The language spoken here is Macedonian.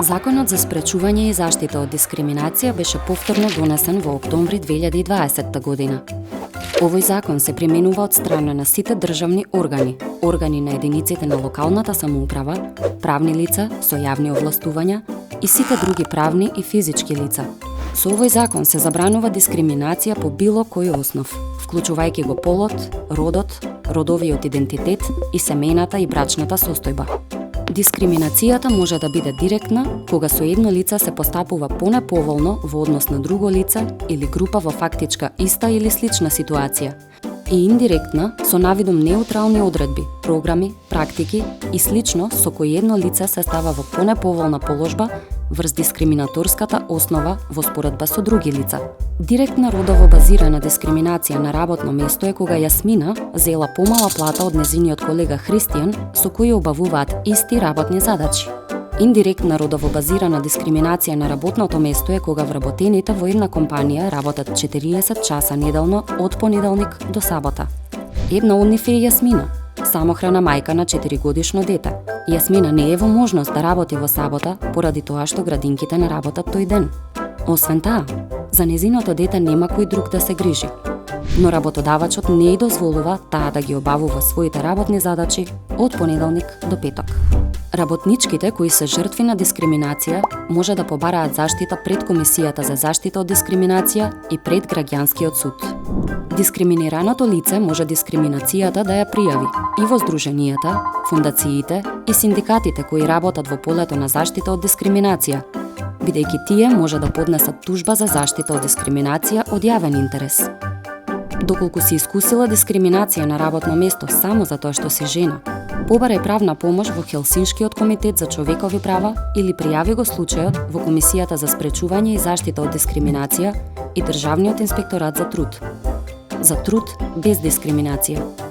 Законот за спречување и заштита од дискриминација беше повторно донесен во октомври 2020 година. Овој закон се применува од страна на сите државни органи, органи на единиците на локалната самоуправа, правни лица со јавни овластувања и сите други правни и физички лица. Со овој закон се забранува дискриминација по било кој основ, вклучувајќи го полот, родот, родовиот идентитет и семејната и брачната состојба. Дискриминацијата може да биде директна, кога со едно лице се постапува понеповолно во однос на друго лице или група во фактичка иста или слична ситуација, и индиректна со навидум неутрални одредби, програми, практики и слично со кои едно лице се става во понеповолна положба врз дискриминаторската основа во споредба со други лица. Директна родово базирана дискриминација на работно место е кога Јасмина зела помала плата од незиниот колега Христијан, со кој обавуваат исти работни задачи. Индиректна родово базирана дискриминација на работното место е кога вработените во една компанија работат 40 часа неделно од понеделник до сабота. Една од нив е Јасмина, самохрана мајка на 4-годишно дете. Јасмина не е во можност да работи во сабота поради тоа што градинките не работат тој ден. Освен таа, за незиното дете нема кој друг да се грижи. Но работодавачот не ја дозволува таа да ги обавува своите работни задачи од понеделник до петок. Работничките кои се жртви на дискриминација може да побараат заштита пред Комисијата за заштита од дискриминација и пред Граѓанскиот суд. Дискриминираното лице може дискриминацијата да ја пријави и во здруженијата, фондациите и синдикатите кои работат во полето на заштита од дискриминација, бидејќи тие може да поднесат тужба за заштита од дискриминација од јавен интерес. Доколку си искусила дискриминација на работно место само за тоа што си жена, побарај правна помош во Хелсиншкиот комитет за човекови права или пријави го случајот во Комисијата за спречување и заштита од дискриминација и Државниот инспекторат за труд. За труд без дискриминација.